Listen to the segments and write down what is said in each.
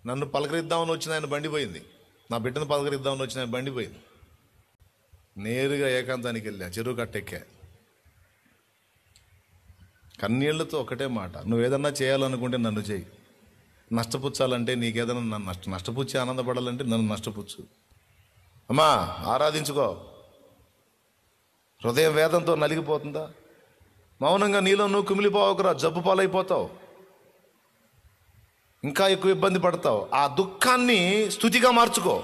నన్ను పలకరిద్దామని వచ్చిన ఆయన బండి పోయింది. నా బిడ్డను పలకరిద్దామని వచ్చిన ఆయన బండి పోయింది. నేరుగా ఏకాంతానికి వెళ్ళా, చెరువు కట్టెక్కా. కన్నీళ్లతో ఒకటే మాట, నువ్వేదన్నా చేయాలనుకుంటే నన్ను చేయి. నష్టపుచ్చాలంటే నీకేదన్నా నన్ను నష్టపుచ్చి ఆనందపడాలంటే నన్ను నష్టపుచ్చు. అమ్మా ఆరాధించుకో. హృదయం వేదంతో నలిగిపోతుందా? మౌనంగా నీలో నువ్వు కుమిలిపోవకురా, జబ్బు పాలైపోతావు, ఇంకా ఎక్కువ ఇబ్బంది పడతావు. ఆ దుఃఖాన్ని స్తుతిగా మార్చుకో.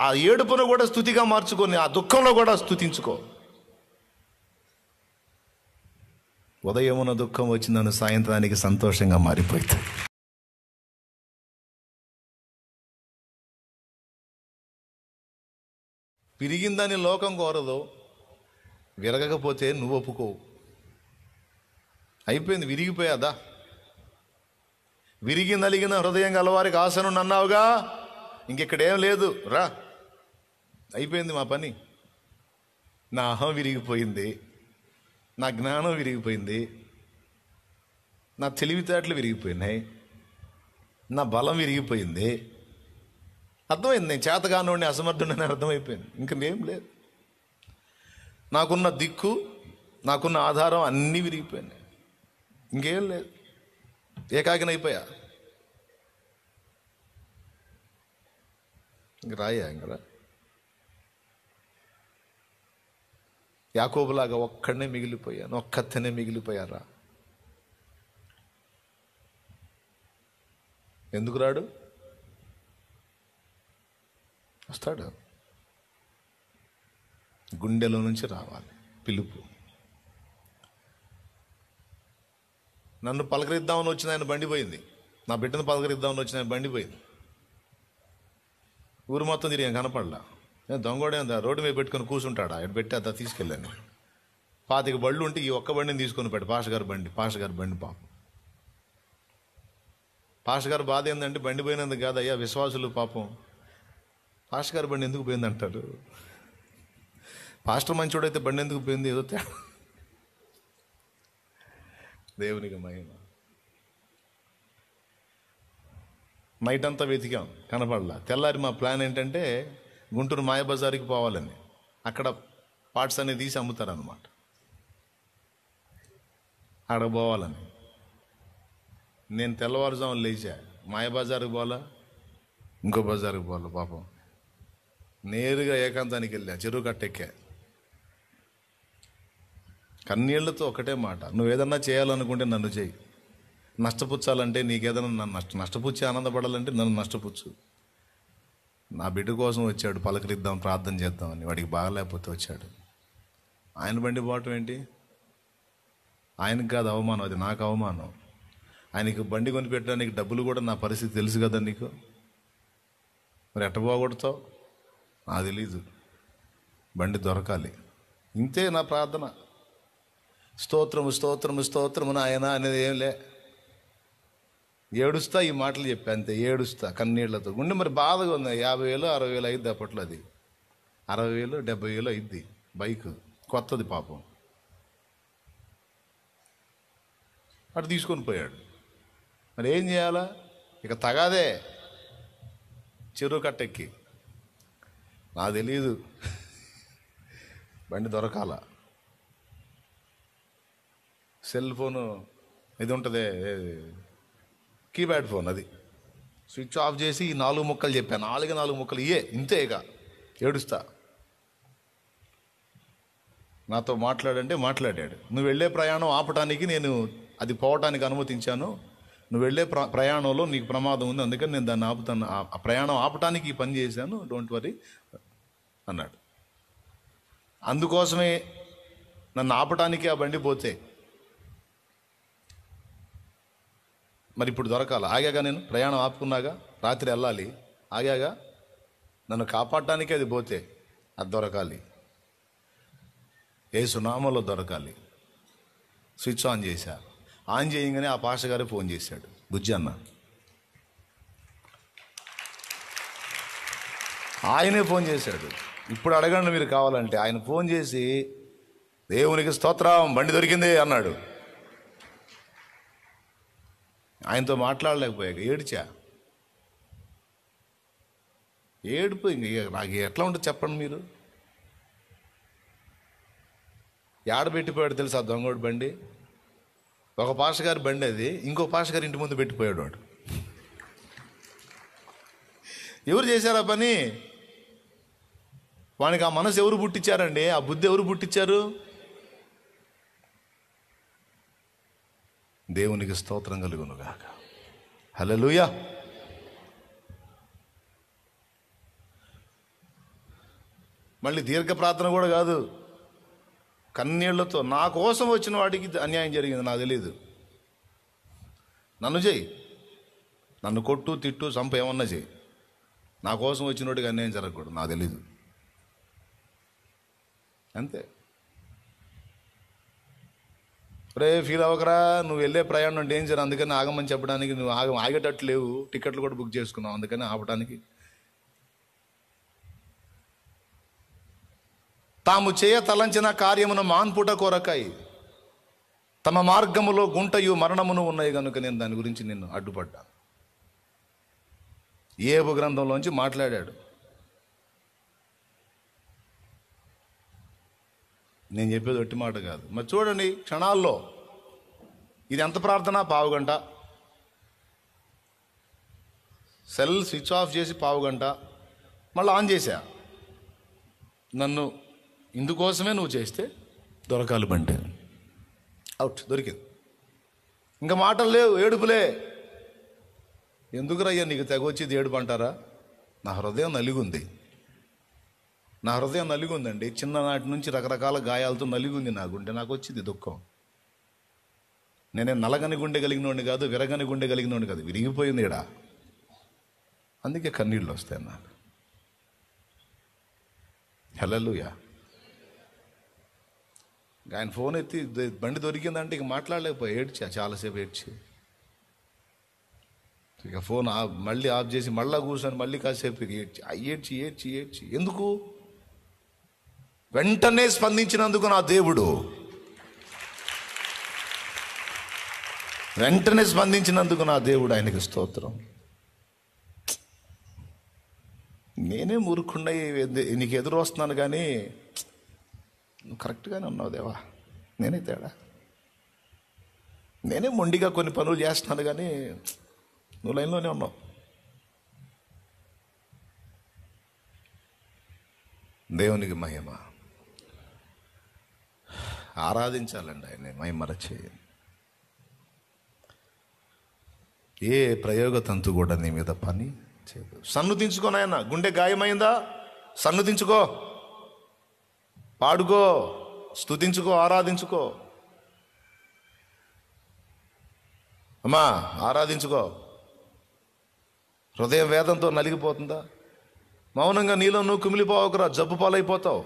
ఆ ఏడుపును కూడా స్తుతిగా మార్చుకొని ఆ దుఃఖంలో కూడా స్తుతించుకో. ఉదయమున దుఃఖం వచ్చిందని సాయంత్రానికి సంతోషంగా మారిపోయింది. విరిగిందని లోకం కోరదు, విరగకపోతే నువ్వు ఒప్పుకోవు. అయిపోయింది, విరిగిపోయాదా? విరిగి నలిగిన హృదయం గలవారికి ఆశను అన్నావుగా, ఇంకెక్కడేం లేదు, రా. అయిపోయింది మా పని. నా అహం విరిగిపోయింది, నా జ్ఞానం విరిగిపోయింది, నా తెలివితేటలు విరిగిపోయినాయి, నా బలం విరిగిపోయింది. అర్థమైంది, నేను చేతగానోడిని, అసమర్థుడిని అర్థమైపోయింది. ఇంకేం లేదు. నాకున్న దిక్కు, నాకున్న ఆధారం అన్నీ విరిగిపోయినాయి. ఇంకేం లేదు, ఏకాకినైపోయా. ఇంక రాయా, ఇంకా యాకోబులాగా ఒక్కడనే మిగిలిపోయాను, ఒక్కతనే మిగిలిపోయారా? ఎందుకు రాడు? వస్తాడు. గుండెలో నుంచి రావాలి పిలుపు. నన్ను పలకరిద్దామని వచ్చిన ఆయన బండి పోయింది. నా బిడ్డను పలకరిద్దామని వచ్చిన ఆయన బండి పోయింది. ఊరు మొత్తం తిరిగాం, కనపడలా. నేను దొంగోడే రోడ్డు మీద పెట్టుకొని కూర్చుంటాడా? ఇక్కడ పెట్టి అదా తీసుకెళ్ళాను. 25 బళ్ళు ఉంటే ఈ ఒక్క బండిని తీసుకొని పెట్టి పాష గారి బండి పాపం. పాష గారి బాధ ఏంటంటే బండి పోయినందుకు కాదు అయ్యా, విశ్వాసులు పాపం పాష గారి బండి ఎందుకు పోయింది అంటారు. పాస్టర్ మంచోడైతే బండి ఎందుకు పోయింది? ఏదో తేడా. దేవునికి మహిమ. నైట్ అంతా వెతికాం, కనపడలా. తెల్లారి మా ప్లాన్ ఏంటంటే గుంటూరు మాయబజార్కి పోవాలని. అక్కడ పార్ట్స్ అనేది తీసి అమ్ముతారనమాట. అక్కడ పోవాలని నేను తెల్లవారుజామున లేచా. మాయబజార్కి పోవాలా, ఇంకో బజార్కి పోవాలా. పాపం నేరుగా ఏకాంతానికి వెళ్ళా, చెరువు కట్టెక్కా. కన్నీళ్లతో ఒకటే మాట, నువ్వేదన్నా చేయాలనుకుంటే నన్ను చేయి. నష్టపుచ్చాలంటే నీకేదన్నా నన్ను నష్టపుచ్చి ఆనందపడాలంటే నన్ను నష్టపుచ్చు. నా బిడ్డ కోసం వచ్చాడు, పలకరిద్దాం, ప్రార్థన చేద్దామని. వాడికి బాగలేకపోతే వచ్చాడు. ఆయన బండి పోవటం ఏంటి? ఆయనకు కాదు అవమానం, అది నాకు అవమానం. ఆయనకి బండి కొనిపెట్టడానికి డబ్బులు కూడా నా పరిస్థితి తెలుసు కదా నీకు. మరి ఎట్ట పోగొడతావు? నాకు తెలీదు. బండి దొరకాలి. ఇంతే నా ప్రార్థన. స్తోత్రము స్తోత్రము స్తోత్రము నాయన అనేది ఏం లే. ఏడుస్తా, ఈ మాటలు చెప్పా అంతే. ఏడుస్తా కన్నీళ్లతో. గుండె మరి బాధగా ఉంది. 50,000 60,000 అయింది అప్పట్లో. అది 60,000 70,000 అయింది బైక్, కొత్తది పాపం. అటు తీసుకొని పోయాడు. మరి ఏం చేయాలా? ఇక తగాదే చెరువు కట్టెక్కి. నాకు తెలీదు, బండి దొరకాల. సెల్ ఫోను ఇది ఉంటుంది, కీప్యాడ్ ఫోన్, అది స్విచ్ ఆఫ్ చేసి ఈ 4 ముక్కలు చెప్పాను. 4 ముక్కలు ఇయే, ఇంతే. ఇక ఏడుస్తా. నాతో మాట్లాడంటే మాట్లాడాడు. నువ్వు వెళ్ళే ప్రయాణం ఆపటానికి నేను అది పోవటానికి అనుమతించాను. నువ్వు వెళ్ళే ప్రయాణంలో నీకు ప్రమాదం ఉంది, అందుకని నేను దాన్ని ఆపుతాను. ఆ ప్రయాణం ఆపటానికి ఈ పని చేశాను, డోంట్ వరీ అన్నాడు. అందుకోసమే నన్ను ఆపటానికి ఆ బండి పోతే మరి ఇప్పుడు దొరకాల. ఆగాగా, నేను ప్రయాణం ఆపుకున్నాగా, రాత్రి వెళ్ళాలి, ఆగాగా. నన్ను కాపాడటానికి అది పోతే అది దొరకాలి, యేసు నామములో దొరకాలి. స్విచ్ ఆన్ చేశా. ఆన్ చేయగానే ఆ పాస్టర్ గారు ఫోన్ చేశాడు, బుజ్జి అన్న. ఆయనే ఫోన్ చేశాడు. ఇప్పుడు అడగండి మీరు కావాలంటే. ఆయన ఫోన్ చేసి, దేవునికి స్తోత్రం, బండి దొరికింది అన్నాడు. ఆయనతో మాట్లాడలేకపోయాక ఏడుపు ఇంక నాకు ఎట్లా ఉంటుంది చెప్పండి మీరు. పెట్టిపోయాడు తెలుసా దొంగోడు బండి? ఒక పాష గారి బండి అది, ఇంకో పాష గారి ఇంటి ముందు పెట్టిపోయాడు వాడు. ఎవరు చేశారు ఆ పని? వానికి ఆ మనసు ఎవరు పుట్టించారండి? ఆ బుద్ధి ఎవరు పుట్టించారు? దేవునికి స్తోత్రం కలుగునుగాక. హల్లెలూయా. మళ్ళీ దీర్ఘ ప్రార్థన కూడా కాదు, కన్నీళ్లతో, నా కోసం వచ్చిన వాడికి అన్యాయం జరిగింది, నాకు తెలియదు, నన్ను చేయి, నన్ను కొట్టు తిట్టు చంప ఏమన్నా చేయి, నా కోసం వచ్చిన వాడికి అన్యాయం జరగకూడదు, నాకు తెలీదు, అంతే. రే ఫీల్ అవ్వకరా, నువ్వు వెళ్ళే ప్రయాణం డేంజర్, అందుకని ఆగమని చెప్పడానికి, నువ్వు ఆగేటట్టు లేవు, టికెట్లు కూడా బుక్ చేసుకున్నావు, అందుకని ఆపడానికి. తాము చేయ తలంచిన కార్యమును మాన్పుట కొరకై తమ మార్గములో గుంటయు మరణమును ఉన్నాయి కనుక నేను దాని గురించి నిన్ను అడ్డుపడ్డా. యోబు గ్రంథంలోంచి మాట్లాడాడు. నేను చెప్పేది ఒట్టి మాట కాదు. మరి చూడండి, క్షణాల్లో ఇది ఎంత ప్రార్థన, పావుగంట, సెల్ స్విచ్ ఆఫ్ చేసి పావుగంట మళ్ళీ ఆన్ చేశా. నన్ను ఇందుకోసమే నువ్వు చేస్తే దొరకాలి బండి, అవుట్, దొరికింది. ఇంకా మాటలు లేవు, ఏడుపులే. ఎందుకురయ్యా నీకు తెగొచ్చేది ఏడుపు అంటారా? నా హృదయం నలిగుంది, నా హృదయం నలిగుందండి. చిన్ననాటి నుంచి రకరకాల గాయాలతో నలిగుంది నా గుండె. నాకు వచ్చింది దుఃఖం. నేనే నలగని గుండె కలిగినోడిని కాదు, విరగని గుండె కలిగినోడిని కాదు, విరిగిపోయింది ఈడ. అందుకే కన్నీళ్ళు వస్తాయి నాకు. హల్లెలూయా. ఆయన ఫోన్ ఎత్తి బండి దొరికిందంటే ఇక మాట్లాడలేకపోయి ఏడ్చా, చాలాసేపు ఏడ్చి. ఇక ఫోన్ మళ్ళీ ఆఫ్ చేసి మళ్ళీ కూర్చొని మళ్ళీ కాసేపు ఏడ్చి ఏడ్చి ఏడ్చి ఎందుకు? వెంటనే స్పందించినందుకు నా దేవుడు, వెంటనే స్పందించినందుకు నా దేవుడు, ఆయనకి స్తోత్రం. నేనే మూర్ఖుండ నీకు ఎదురు వస్తున్నాను, కానీ నువ్వు కరెక్ట్గానే ఉన్నావు దేవా, నేనే తేడా. నేనే మొండిగా కొన్ని పనులు చేస్తున్నాను, కానీ నువ్వు లైన్లోనే ఉన్నావు. దేవునికి మహిమ. ఆరాధించాలండి ఆయన, మహిమరచే. ఏ ప్రయోగ తంతు కూడా నీ మీద పని చేయదు. సన్నుతించుకో నాయన, గుండె గాయమైందా? సన్నుతించుకో, పాడుకో, స్తుతించుకో, ఆరాధించుకో. అమ్మా ఆరాధించుకో. హృదయం వేదంతో నలిగిపోతుందా? మౌనంగా నీలో నువ్వు కుమిలిపోవకురా, జబ్బు పాలైపోతావు,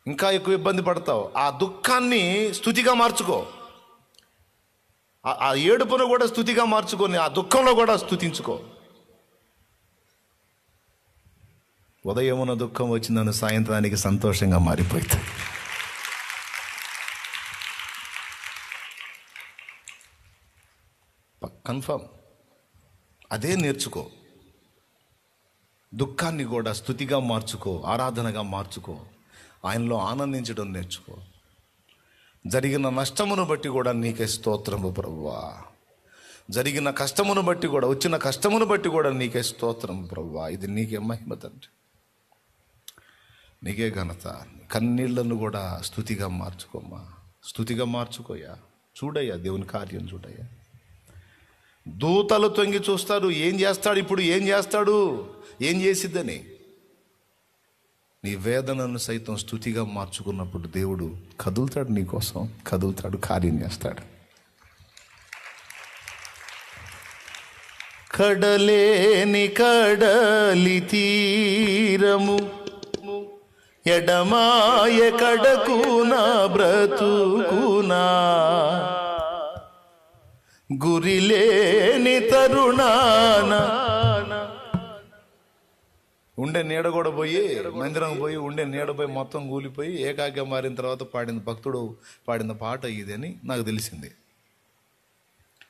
ఇంకా ఎక్కువ ఇబ్బంది పడతావు. ఆ దుఃఖాన్ని స్తుతిగా మార్చుకో, ఆ ఏడుపును కూడా స్తుతిగా మార్చుకొని ఆ దుఃఖంలో కూడా స్తుతించుకో. ఉదయమున దుఃఖం వచ్చిందని సాయంత్రానికి సంతోషంగా మారిపోయింది. కన్ఫర్మ్. అదే నేర్చుకో. దుఃఖాన్ని కూడా స్తుతిగా మార్చుకో, ఆరాధనగా మార్చుకో, ఆయనలో ఆనందించడం నేర్చుకో. జరిగిన నష్టమును బట్టి కూడా నీకే స్తోత్రము ప్రభువా, జరిగిన కష్టమును బట్టి కూడా, వచ్చిన కష్టమును బట్టి కూడా నీకే స్తోత్రం ప్రభువా. ఇది నీకే మహిమ తండ్రి, నీకే ఘనత. కన్నీళ్లను కూడా స్తుతిగా మార్చుకోమ్మా, స్తుతిగా మార్చుకోయా. చూడయ్యా దేవుని కార్యం చూడయ్యా. దూతలు తొంగి చూస్తారు, ఏం చేస్తాడు ఇప్పుడు, ఏం చేస్తాడు, ఏం చేసిద్దని. నీ వేదనను సైతం స్తుతిగా మార్చుకున్నప్పుడు దేవుడు కదులుతాడు, నీకోసం కదులుతాడు, కార్యం చేస్తాడు. కడలేని కడలి తీరము ఎడమాయ కడకునా బ్రతుకునా, గురిలేని తరుణాన ఉండే నీడ కూడా పోయి, మందిరం పోయి ఉండే నీడ పోయి మొత్తం కూలిపోయి ఏకాగ్గా మారిన తర్వాత పాడిన భక్తుడు పాడిన పాట ఇది అని నాకు తెలిసింది.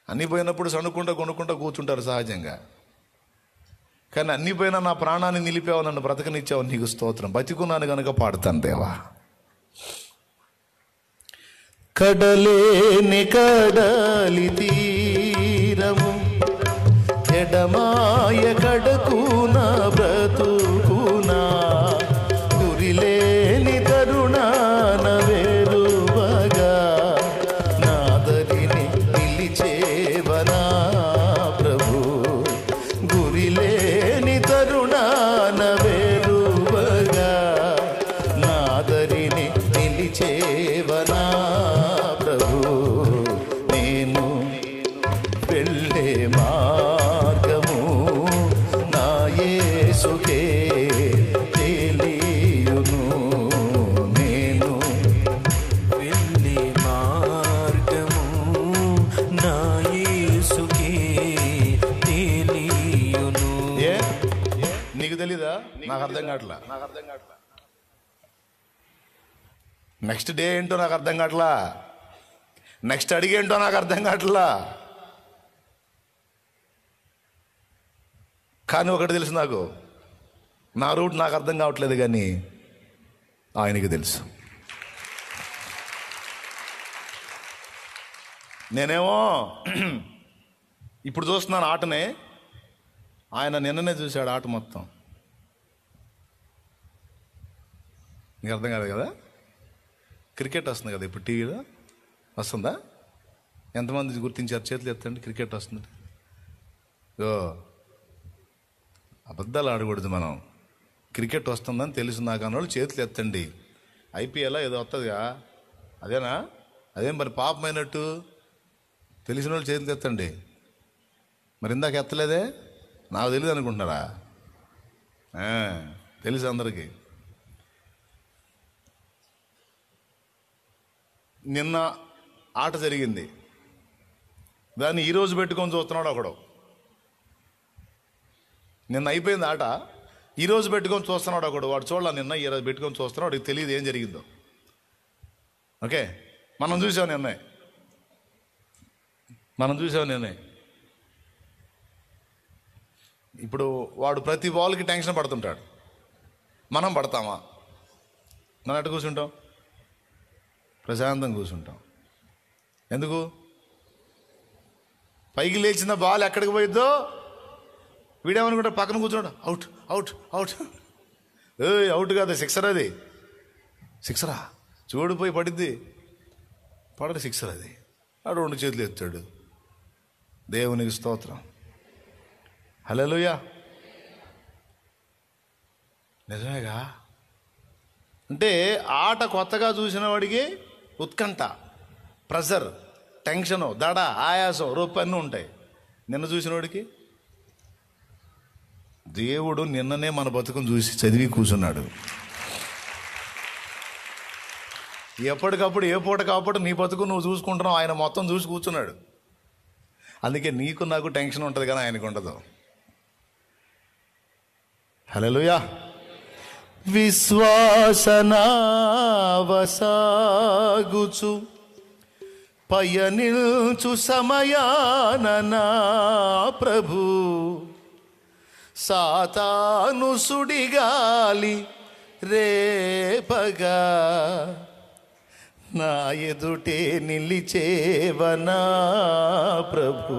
అన్నీ పోయినప్పుడు సణుక్కుంటా కొనుక్కుంటా కూర్చుంటారు సహజంగా. కానీ అన్నీ పోయినా నా ప్రాణాన్ని నిలిపావు, నన్ను బ్రతకనిచ్చావు, నీకు స్తోత్రం. బతికున్నాను కనుక పాడుతాను దేవా. కడలేని కడలి తీరము ఎడమాయ కడకున బ్రతుకునా గురిలేని తరుణాన వేరువగా నాదరిని నిలిచేవనా ప్రభు. గురిలేని తరుణాన వేరువగా నాదరిని నిలిచేవనా ప్రభు. నేను వెళ్ళే మార్గము నా యేసుకే తెలియును. నేను వెళ్ళే మార్గము నా యేసుకే తెలియును. నీకు తెలీదా? నాకు అర్థం కావట్లా. నెక్స్ట్ డే ఏంటో నాకు అర్థం కావట్లా. నెక్స్ట్ అడిగేంటో నాకు అర్థం కావట్లా. కానీ ఒకటి తెలుసు, నాకు నా రూట్ నాకు అర్థం కావట్లేదు, కానీ ఆయనకి తెలుసు. నేనేమో ఇప్పుడు చూస్తున్నాను ఆటనే, ఆయన నిన్ననే చూశాడు ఆట మొత్తం. నీకు అర్థం కాదు కదా? క్రికెట్ వస్తుంది కదా ఇప్పుడు టీవీలో, వస్తుందా? ఎంతమంది గుర్తించారు? చేతులు ఎత్తండి. క్రికెట్ వస్తుంది. అబద్ధాలు ఆడకూడదు మనం. క్రికెట్ వస్తుందని తెలుసు నాకు అన్నోళ్ళు చేతులు ఎత్తండి. ఐపీఎల్ ఏదో వస్తుందిగా, అదేనా? అదేం మరి పాపమైనట్టు? తెలిసిన వాళ్ళు చేతులు ఎత్తండి. మరి ఇందాక ఎత్తలేదే? నాకు తెలియదు అనుకుంటున్నారా? తెలుసు అందరికీ. నిన్న ఆట జరిగింది, దాన్ని ఈరోజు పెట్టుకొని చూస్తున్నాడు ఒకడు. నిన్న అయిపోయింది ఆట, ఈరోజు పెట్టుకొని చూస్తున్నాడు ఒకడు. వాడు చూడాల, నిన్న ఈరోజు పెట్టుకొని చూస్తున్నాడు. వాడికి తెలియదు ఏం జరిగిందో. ఓకే, మనం చూసాం నిన్నే. ఇప్పుడు వాడు ప్రతి బాల్కి టెన్షన్ పడుతుంటాడు. మనం పడతామా? మనం ఎట్ట కూర్చుంటాం? ప్రశాంతంగా కూర్చుంటాం. ఎందుకు? పైకి లేచిన బాల్ ఎక్కడికి పోయిద్దో వీడేమనుకుంటా, పక్కన కూర్చున్నాడు, అవుట్ అవుట్ అవుట్. అవుట్ కాదు, సిక్సర్. అది సిక్సరా? చూడిపోయి పడిద్ది, పడదు, సిక్సర్ అది. ఆడు 2 చేతులు ఎత్తాడు. దేవునికి స్తోత్రం, హల్లెలూయా. నిజమేగా? అంటే ఆట కొత్తగా చూసిన వాడికి ఉత్కంఠ, ప్రెషర్, టెన్షను, దడ, ఆయాసం, రొప్పి అన్నీ ఉంటాయి. నిన్న చూసిన వాడికి దేవుడు నిన్ననే మన బతుకును చూసి చదివి కూర్చున్నాడు. ఎప్పటికప్పుడు ఏ పూట కాబట్టి నీ బతుకు నువ్వు చూసుకుంటున్నావు, ఆయన మొత్తం చూసి కూర్చున్నాడు. అందుకే నీకు నాకు టెన్షన్ ఉంటుంది కానీ ఆయనకు ఉండదు. హల్లెలూయా. విశ్వాసనావసాగుచు పయనిల్చు సమయాన నా ప్రభు సాతాను సుడిగాలి రేపగా నా ఎదుటే నిలిచేవనా ప్రభు.